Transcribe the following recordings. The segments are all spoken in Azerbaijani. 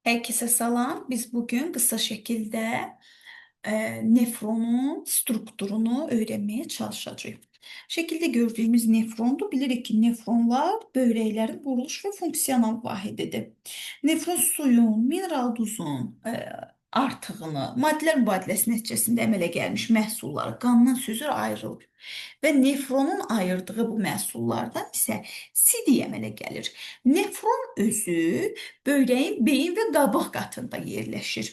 Herkese salam. Biz bugün kısa şekilde nefronun strukturunu öğrenmeye çalışacağız. Şekilde gördüğümüz nefrondu. Bilirik ki nefronlar böbrəklərin quruluş və funksional vahididir. Nefron suyun, mineral duzun artığını, maddələr mübadiləsi nəticəsində əmələ gəlmiş məhsulları qandan süzür ayrılır. Və nefronun ayırdığı bu məhsullardan isə sidik əmələ gəlir. Nefron özü böbreğin beyin ve qabıq qatında yerləşir.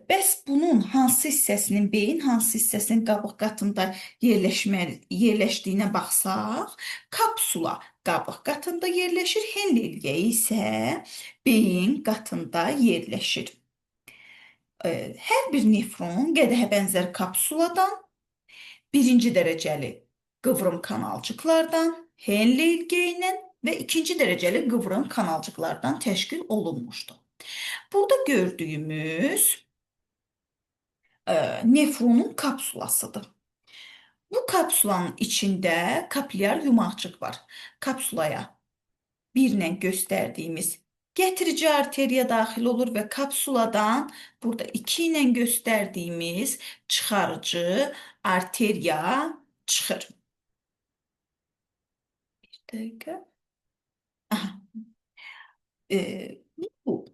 Bəs bunun hansı hissəsinin beyin, hansı hissəsinin qabıq qatında yerləşdiyinə baxsaq, kapsula qabıq qatında yerləşir, Henle ilgəyi isə beyin qatında yerləşir. Hər bir nefron qədəhə bənzər kapsuladan, birinci dərəcəli qıvrım kanalcıklardan, Henle ilgəyinin ve ikinci dereceli kıvrım kanalcıklardan teşkil olunmuştu. Burada gördüğümüz nefronun kapsulasıdır. Bu kapsulanın içinde kapiler yumaqcık var. Kapsulaya birlə gösterdiğimiz getirici arteriya daxil olur ve kapsuladan burada 2 ilə gösterdiğimiz çıxarıcı arteriya çıxır. Bir dakika. Aha. Bu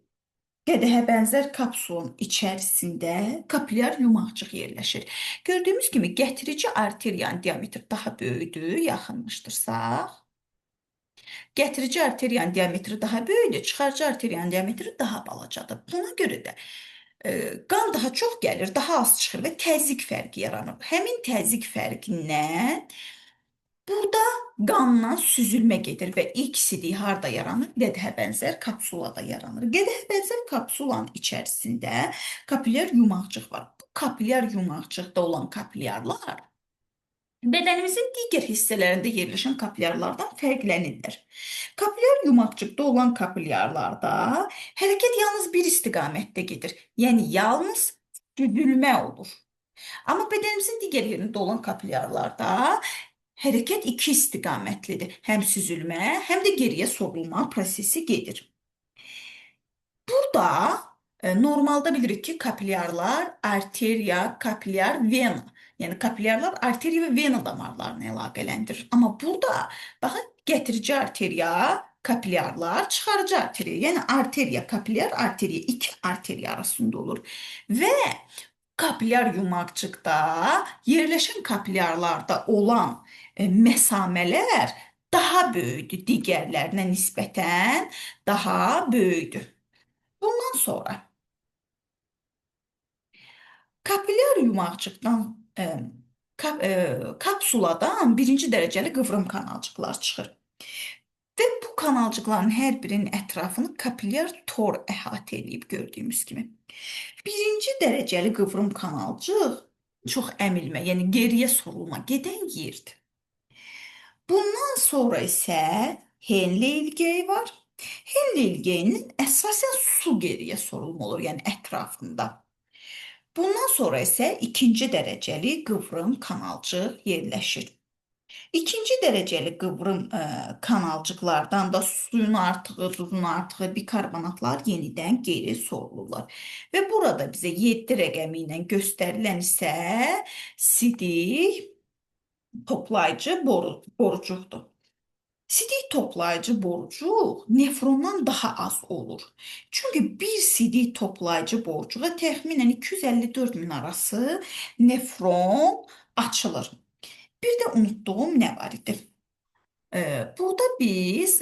qədəhə bənzər kapsulun içərisində kapilyar yumaqcıq yerləşir. Gördüyümüz kimi gətirici arteriyanın diametri daha böyükdür, yaxınlaşdırsaq. Gətirici arteriyanın diametri daha böyükdür, çıxarıcı arteriyanın diametri daha balacadır. Buna görə də qan daha çox gəlir, daha az çıxır və təzyiq fərqi yaranır. Həmin təzyiq fərqindən burada qanla süzülmə gedir və ilk sidik harda yaranır? Qədəhə bənzər kapsulada yaranır. Qədəhə bənzər kapsulanın içərisində kapilyar yumaqcıq var. Bu kapilyar yumaqcıqda olan kapilyarlar bədənimizin digər hissələrində yerləşən kapilyarlardan fərqlənirlər. Kapilyar yumaqcıqda olan kapilyarlarda hərəkət yalnız bir istiqamətdə gedir. Yəni yalnız süzülmə olur. Amma bədənimizin digər yerində olan kapilyarlarda hərəkət iki istiqamətlidir. Həm süzülmə, həm də geriyə sorulma prosesi gedir. Burada normalda bilirik ki kapilyarlar arteriya, kapilyar, vena. Yəni kapilyarlar arteriya və vena damarlarını əlaqələndirir. Amma burada baxın getirici arteriya, kapilyarlar, çıxarıcı arteriya. Yəni arteriya, kapilyar, arteriya iki arteriya arasında olur. Və kapilyar yumaqcıqda yerləşən kapilyarlarda olan mesameler daha böyükdür, digərlərinə nisbətən daha böyükdür. Bundan sonra kapilyar yumaqcıqdan kapsuladan birinci dərəcəli qıvrım kanalcıqlar çıxır. Və bu kanalcıqların hər birinin ətrafını kapilyar tor əhatə edib gördüyümüz kimi. Birinci dərəcəli qıvrım kanalcıq çox əmilmə, yəni geriyə sorulma gedən yerdir. Bundan sonra isə Henle ilgəyi var. Henle ilgəyinin əsasən su geriyə sorulma olur, yəni ətrafında. Bundan sonra isə ikinci dərəcəli qıvrım kanalcıq yerləşir. İkinci dərəcəli qıvrım kanalcıqlardan da suyun artığı, duzun artığı, bikarbonatlar yenidən geri sorulurlar. Və burada bizə 7 rəqəmi ilə göstərilən isə sidik toplayıcı borucuqdur. Sidik toplayıcı borucuq nefrondan daha az olur. Çünki bir sidik toplayıcı borucuğa təxminən 254 min arası nefron açılır. Bir də unutduğum nə var idi? Burada biz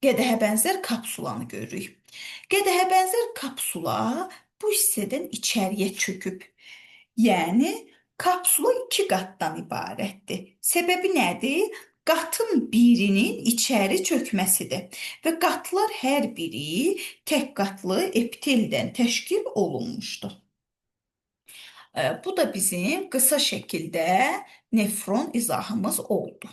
qədəhə bənzər kapsulanı görürük. Qədəhə bənzər kapsula bu hissədən içəriyə çöküb. Yəni kapsula iki qatdan ibarətdir. Səbəbi nədir? Qatın birinin içəri çökməsidir və qatlar hər biri tək qatlı epiteldən təşkil olunmuşdur. Bu da bizim qısa şəkildə nefron izahımız oldu.